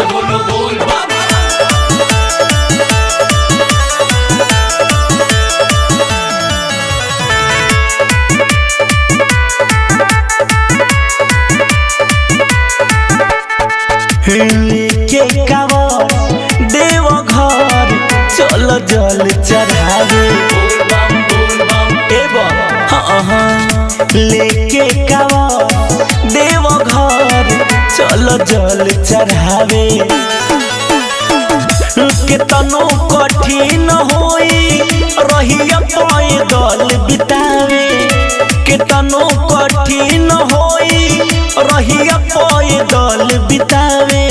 से बोलो बोल बाबा। लेके कावर देव घर चल जल चढ़ावे लेके कावर देव घर चल जल चढ़ावे केतनो कठिन होई रहिया पैदल बितावे केतनो कठिन होई रहिया पैदल बितावे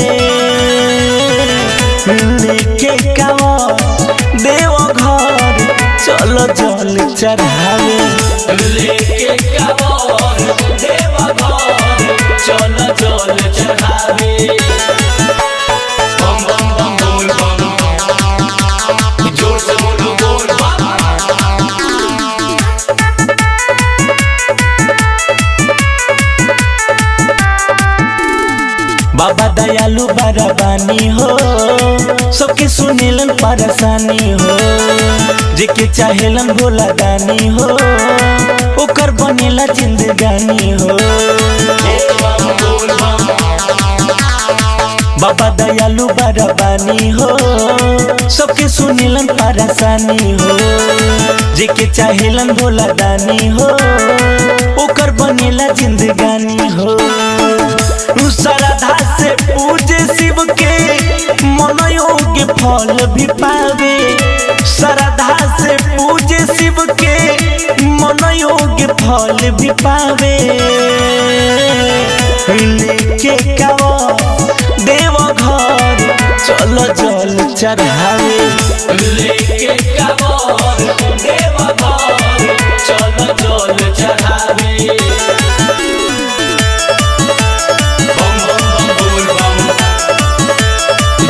लेके कावर देव घर चल जल चढ़ावे लेके कावर देव घर चल जल चढ़ावे। बम बम बम बोल बम, जोर से बोलो बोल बाबा। बाबा दयालु बरबानी हो सबके सुनेलन परेशानी हो जेके चाहेलन भोला दानी हो ओकर बनेला जिंदगानी हो। बाबा दयालु बरबानी हो सबके सुनेलन परेशानी हो जेके चाहेलन भोला दानी हो ओकर बनेला जिंदगानी हो। श्रद्धा से पूजे शिव के मनोयोग्य फल भी पावे श्रद्धा से पूजे शिव के मनोयोग्य फल भी पावे लेके कावर देव घर चल जल चढ़ावे लेके कावर देव घर चल जल चढ़ावे। बम बम बम बोल बम,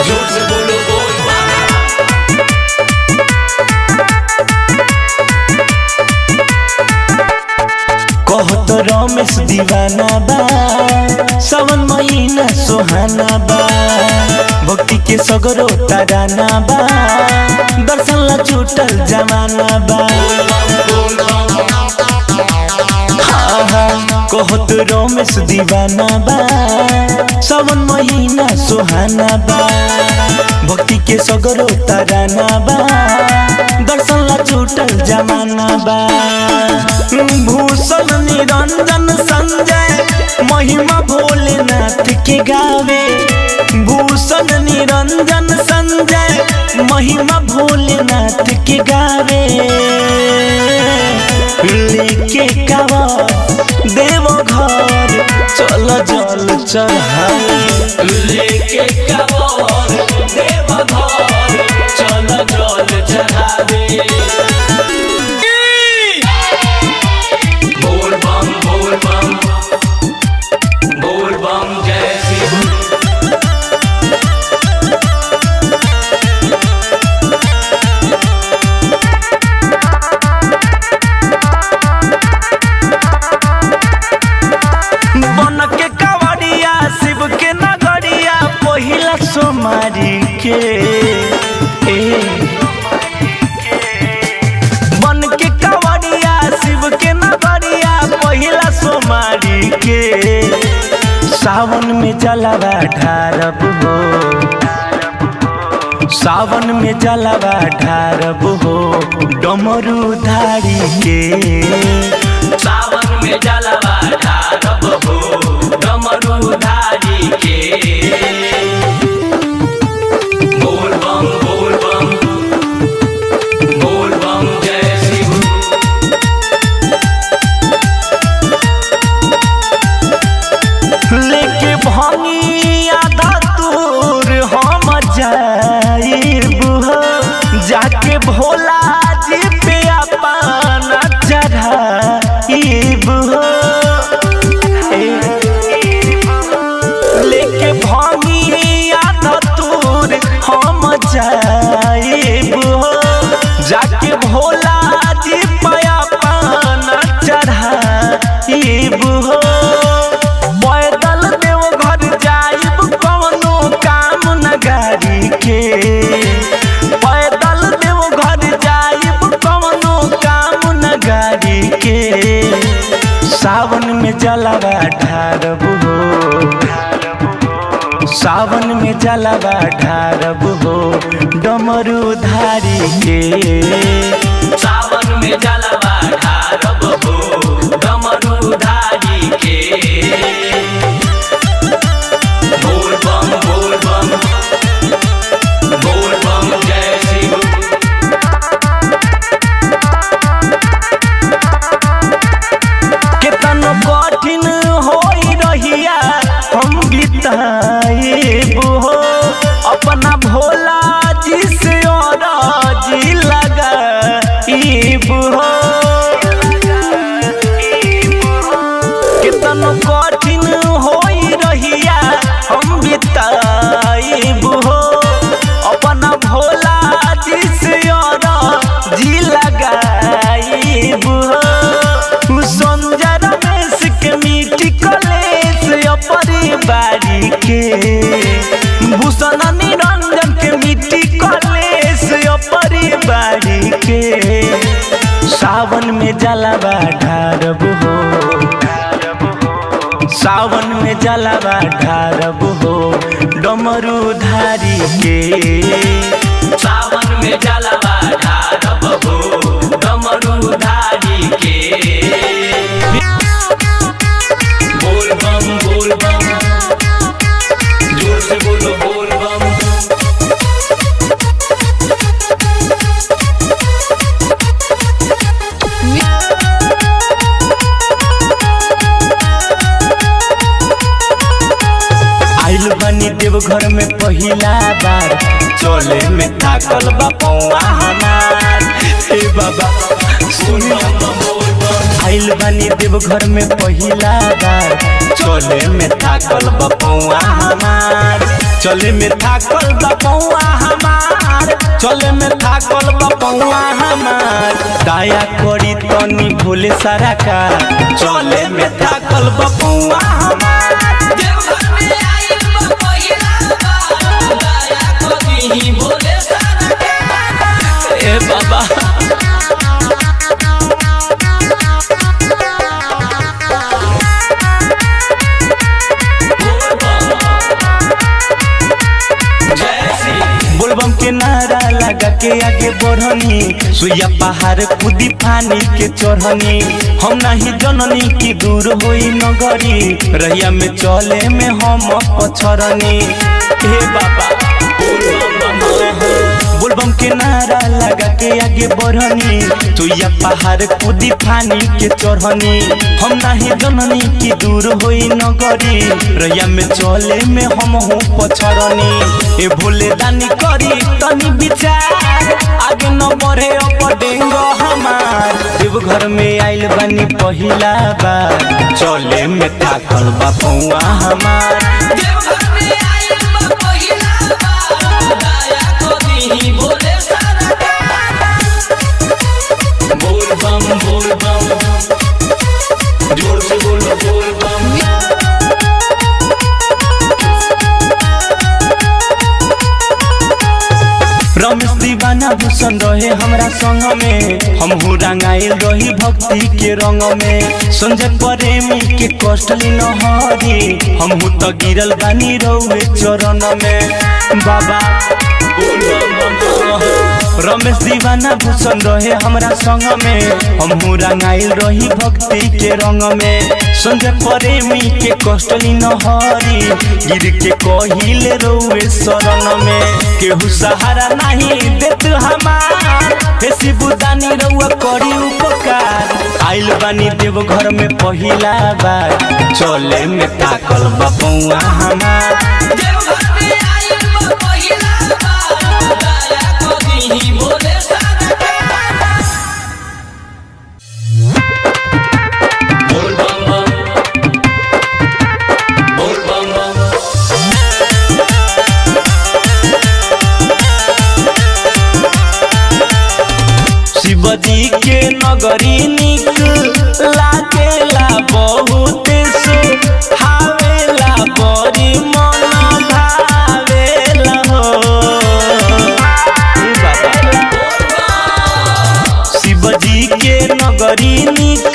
जोर से बोलो बोल बाबा। कहत रमेश दीवाना बा सावन महीना सोहाना बा भक्ति के सगरो तराना बा दर्शन ला छूटल जमाना बा। कहत रमेश दीवाना बा सावन महीना सोहाना बा भक्ति के सगरो तराना बा दर्शन ला छूटल जमाना बा। भूषण निरंजन संजय महिमा भोलेनाथ के गावे भूषण निरंजन संजय महिमा भोलेनाथ के गावे लेके कावर देव घर चल जल चढ़ावे लेके कावर देव घर चल जल चढ़ावे। बोल बम बोल बम, बोल बम जय शिव। बन के कावड़िया शिव के नगरिया पहिला सोमारी के बन के कावड़िया शिव के नगरिया पहिला सोमारी के सावन में जलवा ढारब हो सावन में जलवा ढारब हो डमरू धारी के सावन में जलवा ढारब हो डमरू धारी के। बोल बम बोल बम, बोल बम जय शिव। लेके भंगी आधा दूर हम जाइब हो जाके भोला जी पे अपना चढ़ाइब हो लेके भंगी आधा दूर हम जाइब हो जाके भोला जी पे अपना चढ़ाइब हो पैदल देव घर जाइब कौनो काम के सावन में जलावा ढारब हो, सावन में जलावा ढारब हो डमरू धारी के, सावन में जलावा ढारब हो डमरू धारी के। बोल बम बोल बम बोल बम जय शिव। केतनो कठिन होई रहिया हम बिताएब हो अपना भोला जी से और जी लगाइब हो। केतनो कठिन होई रहिया हम बिताएब हो अपना भोला जी से और जी लगाइब हो। संजर में के मीठी कलेस परिवारी के, भूषण निरंजन के मीठी कलेस परिवारी के, सावन में जलावा ढारब हो, सावन में जलावा ढारब हो डमरू धारी के, सावन में जलावा ढारब हो डमरू धारी के। बोल बम जोर से बोलो बोल बम। आइल बनी देवघर में पहिला बार चले में थाकल बा पौआ हमार। ए बाबा सुनो, आइल बनी देवघर में पहिला बार चले में थाकल बा पौआ हमार, चले में थाकल बा पौआ हमार, चले में थाकल बा पौआ हमार। दया करी तनी भोले सारा का चले में थाकल बा पौआ हमार। देवघर में आइल बा पहिला बार दया करी भोले सारा के। ए बाबा बोलबम के नारा लगा के आगे बढ़नी, सुइया पहाड़ कूदी पानी के चढ़नी, हम नहीं जननी की दूर होई नगरी, रहिया में चले में हम पछरनी। हे बाबा बोलबम के नारा लगा के आगे बढ़नी, सुइया पहाड़ कूदी पानी के चढ़नी, हम नहीं जननी की दूर होई नगरी, रहिया में चले में हम हूँ पछरनी। ए भोले दानी करी तनी विचार आगे न बढ़े अपडेंग हमार। देवघर में आइल बनी पहिला बार चले में थाकल बा पौआ हमार। देवघर में आइल बा पहिला बार दया करी भोले सारा के। बोल बम जोर से बोलो बोल बम। रमेश दीवाना भूषण रहे हमरा संग में, हमहू रंगाइल रही भक्ति के रंग में, संजय प्रेमी के कष्ट न हरी, हमहू तो गिरल बानी रउए चरण में। बाबा रमेश दीवाना भूषण रहे हमरा संग में, हमहू रंगाइल रही भक्ति के रंग में, संजय प्रेमी के कष्ट न हरी, गिर के कहिले रउए शरण में, केहू सहारा नहीं देत हमार, हे शिवदानी रउआ करी उपकार। आइल बानी देवघर में पहिला बार चले में थाकल बा पौआ हमार। देवघर में आइल बा पहिला बार दया करी भोले सारा के। बोल बम शिवजी के नगरी निक लागेला बहुत सुहावेला बड़ी मन भावेला हो। शिवजी के नगरी निक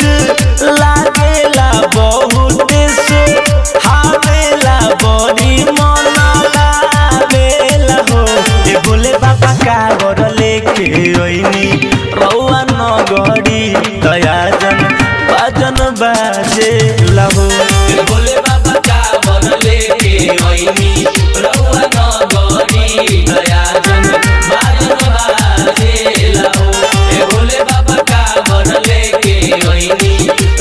बाजे लहो। भोले बाबा कांवर लेके ओइनी रउआ नगरी दया जन बाजन बाजेला हो। भोले बाबा कांवर लेके ओइनी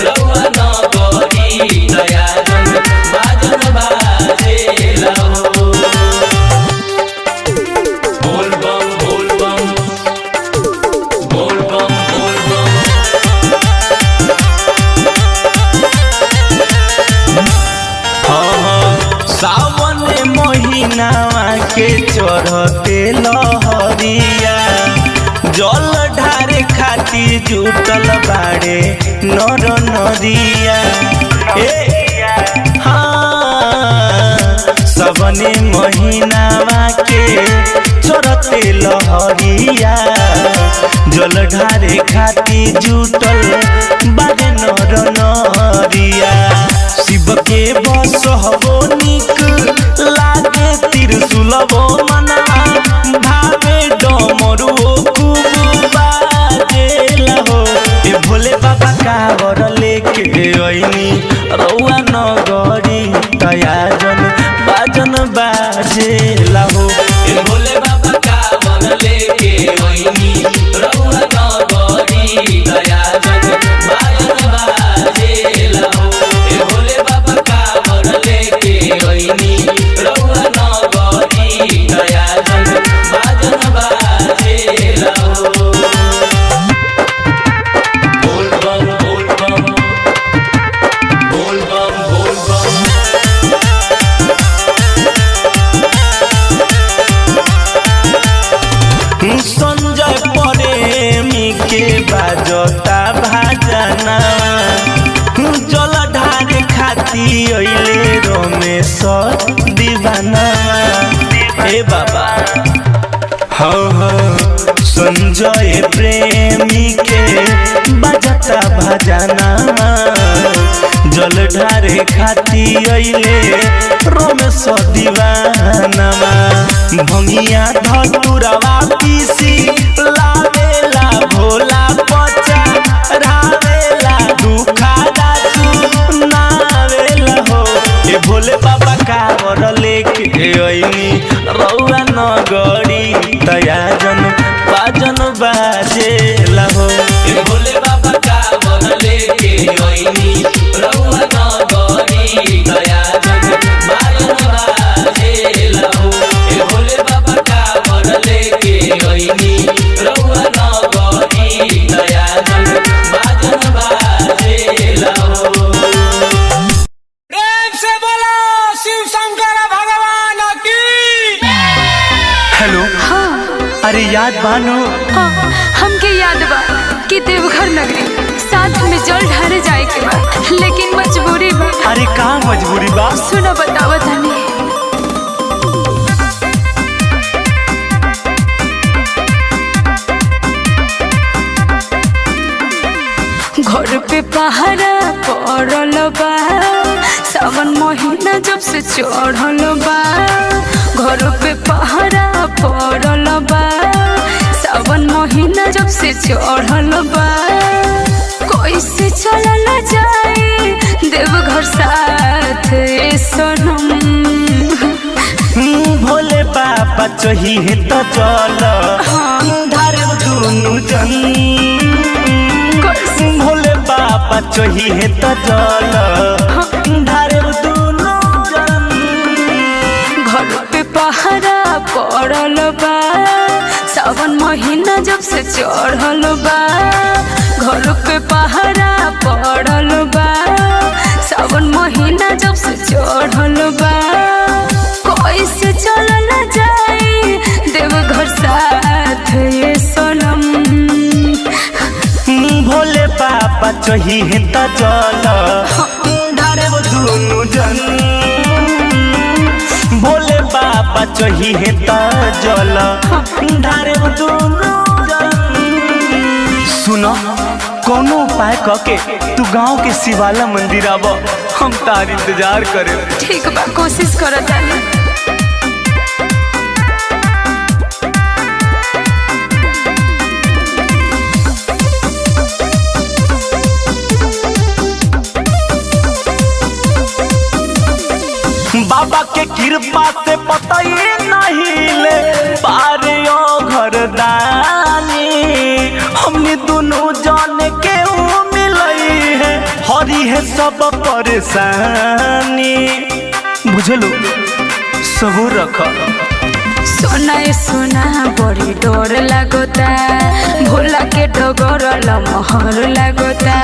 रउआ नगरी दया जन बाजन बाजेला हो। बोल बम बोल बम बोल बम बोल बम। सावन महीनावा के चढ़ते लहरिया जल ढारे खातिर जुटल बाड़े नर नदिया। सावने महीनावा के चढ़ते लहरिया जल ढारे खातिर जुटल बाड़े नर नदिया। शिव के बस हबो निक लागे त्रिशूलबो मना भावे डमरू खूब बाजेला हो। भोले बाबा कांवर लेके ओइनी रउआ नगरी दया जन बाजन बाजेला हो। भोले बाबा कांवर लेके ओइनी रउआ नगरी दया जन बाजन बाजेला हो। भोले बाबा कांवर लेके ओइनी रउआ नगरी दया जन बाजन बाजेला हो। बोल बम बोल बम बोल बम बोल बम। संजय प्रेमी के बाजता भाजना जल ढारे खाती अइले रमेश दीवाना। ए बाबा हाँ संजय प्रेमी के बाजता भजना जल ढारे खाती अइले रमेश दीवाना। भंगिया धतुरवा पीसी लावेला भोला पचा रावेला दुखादा सुनावेला हो। भोले बाबा कांवर लेके ओइनी रउआ नगरी दया जन बाजन बाजेला हो। भोले बाबा कांवर लेके ओइनी रउआ नगरी दया जन बाजन बाजेला हो। भोले बाबा कांवर लेके ओइनी रउआ नगरी दया जन बाजन बाजेला हो। प्रेम से बोलो शिव शंकर भगवान की। हेलो अरे याद बानो हाँ, हमके याद बा कि देवघर नगरी साथ में जल ढारे जाए के बा, लेकिन मजबूरी बा। अरे का मजबूरी बा सुनो बतावा तनी। घर पे पहरा पड़ल बा सावन महीना जब से चढ़ल बा। घर पे पहरा पड़ल बा सावन महीना जब से चढ़ल बा। कैसे चलल जाए देवघर साथ सनम। भोले बाबा चाहिए तो चल धारे दुनु जन। भोले बाबा चाहिए तो चल धारे दुनु जन। घर पे पहरा पड़ल बा सावन महीना जब से चढ़ल बा। घर पे पहरा पड़ल बा सावन महीना जब से चढ़ल बा। कैसे चलल जाए देवघर साथ ये सनम। भोले बाबा चाहिए तो चल धारे दुनु जन। भोले बाबा चाहिए तो जल धारे दुनु जन। सुनो कोनो उपाय कके तू गांव के शिवाला मंदिर आव हम तार इंतजार करे। ठीक बा कोशिश करत तानी। कृपा से पता ही नहीं ले पारे ओ घरदानी हमने दोनों जाने के मिलई है हरी है सब परेशानी बुझलो सबूर रख सोना सोना बड़ी डर लगता भोला के डगर लमहर लगता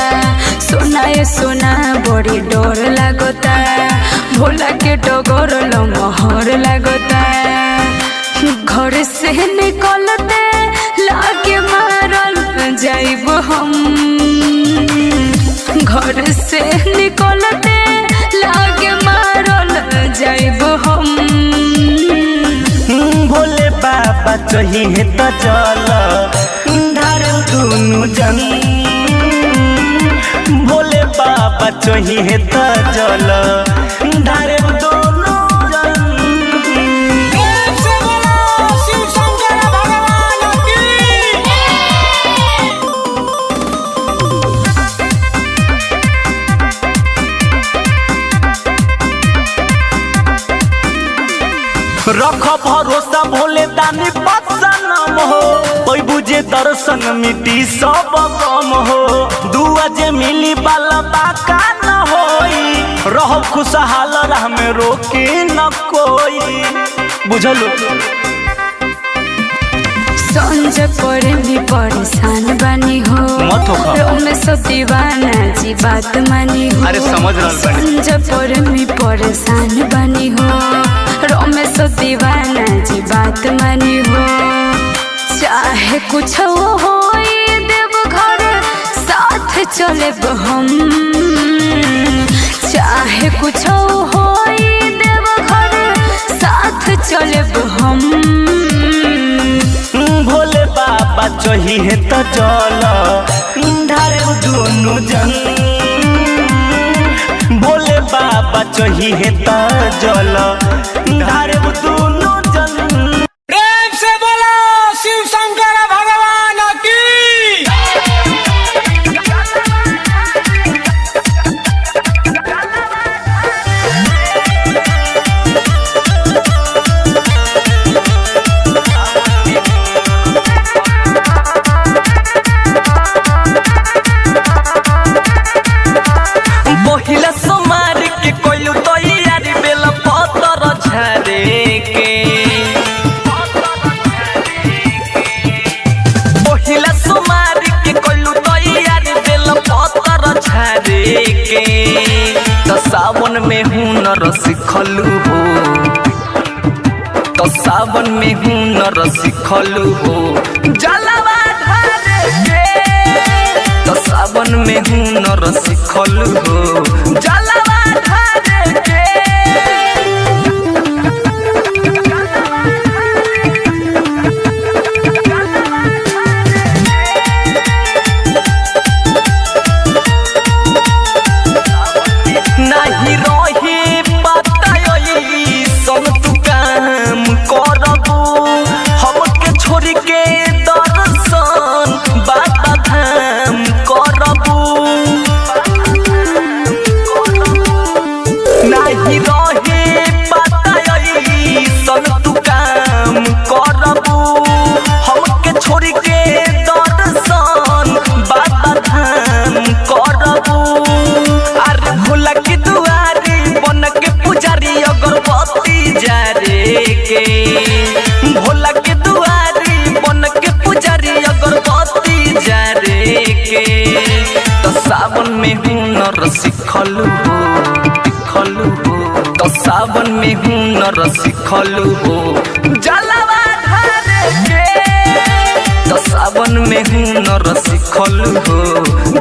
सोना सोना बड़ी डर लगता भोला के डगर लमहर लगता घर से निकलते लाके मारल जाइब हम घर से निकलते लाके मारल जाइब हम भोले बाबा चाहिए तो चल धार दोनों जन भोले बाबा चाहिए तो चल धार दोनों जन प्रेम से बोलो शिव शंकर भगवान की। रख भरोसा भोले दानी पसनम हो कोई बुझे दर्शन मिटी सब गम हो दुआ जे मिली बाला बाका न होई रहो खुशहाल राह में रोके न कोई बुझलो संज पर भी परेशान बनी हो मत होखा। में सब दीवाना जी बात मानी हो अरे समझ रहल बानी। संज पर भी परेशान बनी हो में सब दीवाना जी बात मानी हो चाहे कुछ हो देव घर साथ चले हम चाहे कुछ हो देव घर साथ चले हम भोले बाबा चाहिए तो चल धार दोनों जन भोले बाबा चाहिए तो चल धार दोनों जन प्रेम से बोलो शिव शंकर भगवान की। महिला समार के कोइलू तो यारी बेला पतर झारे के महिला समार के कोइलू तो यारी बेला पतर झारे के तो सावन में हुनर सिखलू हो तो सावन में हुनर सिखलू हो जलवा ढारे के तो सावन में हुनर सिखलू हो जलवा ढारे के नहीं रही बताई सन तू काम करबू हमके छोड़ के दर्शन बाबा धाम करबू नहीं रही बताई सन तू काम करबू हमके छोड़ के दर्शन बाबा धाम करबू अरे भोला की दुआरी बन के पुजारी अगरबत्ती जारे के भोला की दुआरी बन के पुजारी अगरबत्ती जारे के तो सावन में हुनर सिखलू हो तो सावन में हुनर सिखलू हो जलवा ढारे के तो सावन में हुनर सिखलू हो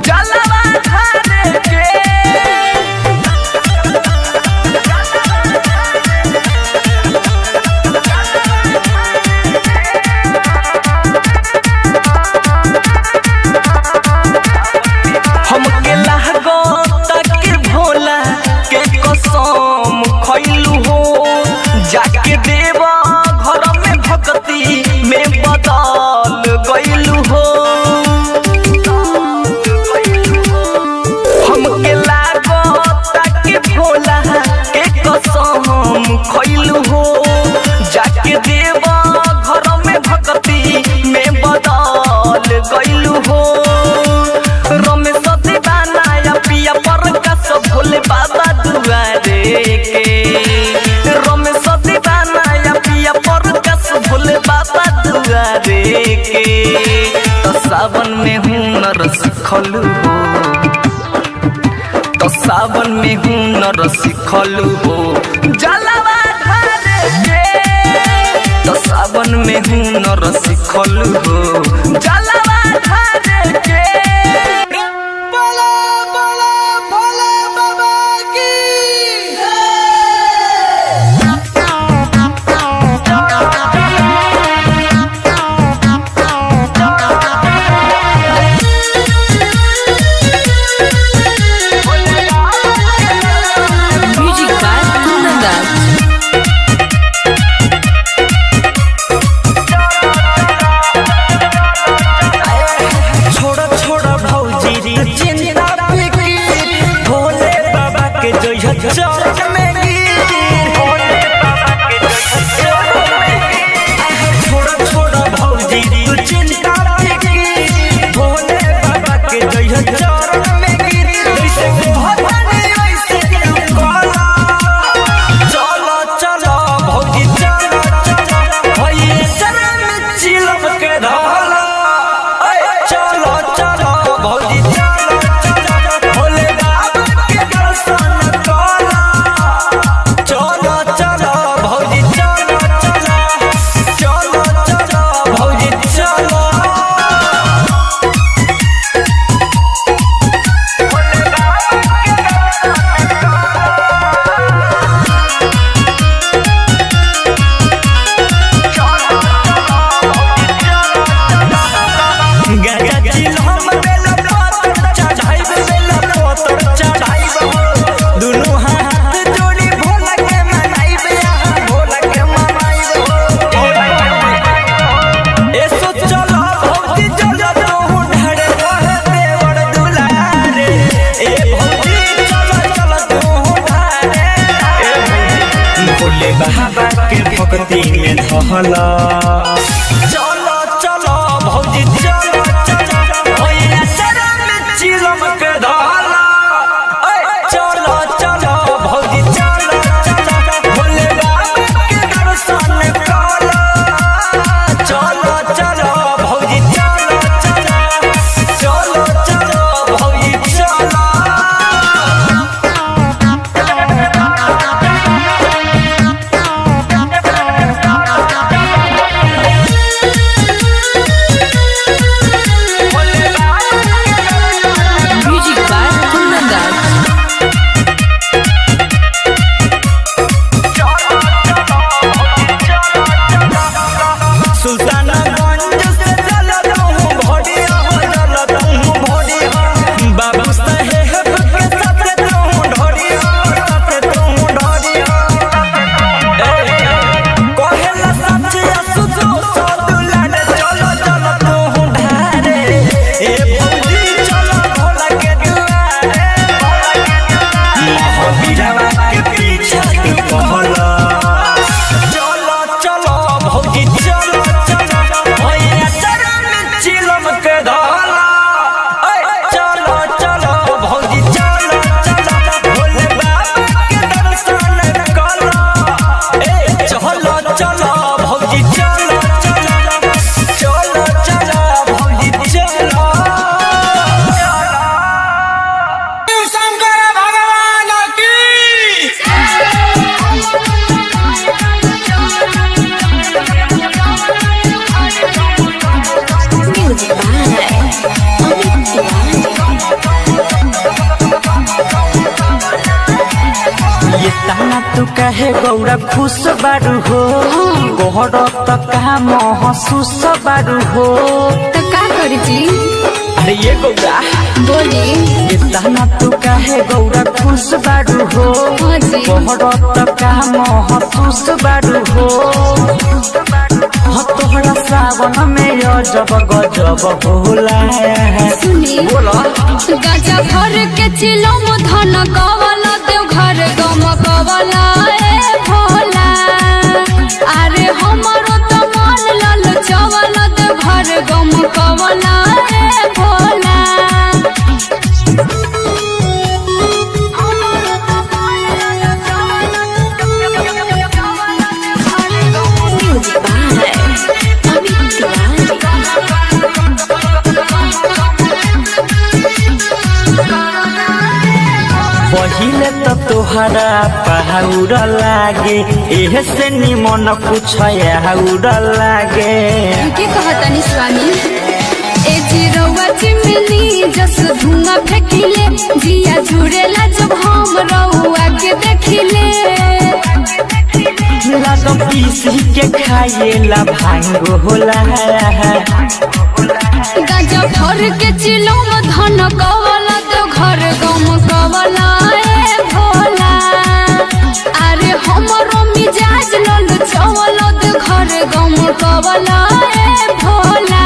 जलवा ढारे के हमके लागो तक भोला के कसम खैलू हो जाके देवा घर में भक्ति में बदल गइलू हो सिखलू हो तो सावन में हुनर सिखलू हो जलवा ढारे के तो सावन में हुनर सिखलू हो जलवा ढारे के भक्ति में धहला चलो चलो भौजी चलो चलो ओए शरण में चिलम के धहला चलो चलो भौजी चलो चलो भोले बाबा के दर्शन करो चलो चलो भौजी चलो चलो चलो चलो भौजी चलो तू कहे गौरा खुश बारू हो गोहर तक महसूस बारू हो तो का करी जी अरे ये गौरा बोली इतना तू कहे गौरा खुश बारू हो हाँ जी गोहर तक महसूस बारू हो तोहरा सावन में अजब गजब होला सुनी बोला गाजा भर के चिलम धन कवला देव घर गम कवला ए भोला अरे हमरो तो मन लल चवल देव घर गम कवला ए भोला पहिले तो तोहरा पहाउर लागे एह से निमन कुछ आउर लागे। के कहतनी स्वामी ए चिरौआ चिमनी जस धुआं फेंकिले जिया जुड़ेला जब हम रउआ के देखिले। लागो पीसी के खाएला भांग होला गाजा भर के चिलम धन कवला तो घर गम कवला ए भोला। अरे हमरो मिजाज लल चवल तो घर गम कवला ए भोला।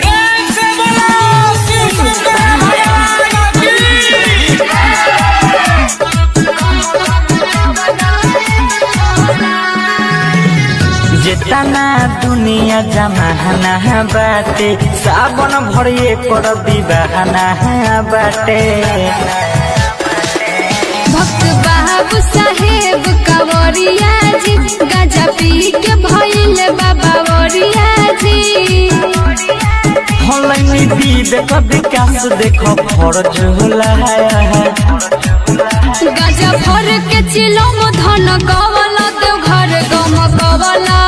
प्रेम से बोलो शिव शंकर भगवान की। जितना दुनिया जमाना बाटे सावन भर कर विवाहना बाटे। भक्त बाबू साहेब कवरिया जी गाजा पी के भइल बाबा वरिया जी। हलैनी विवेक विकास देखो फर्ज होला गाजा भर के चिलम धन कवला तो घर गम कवला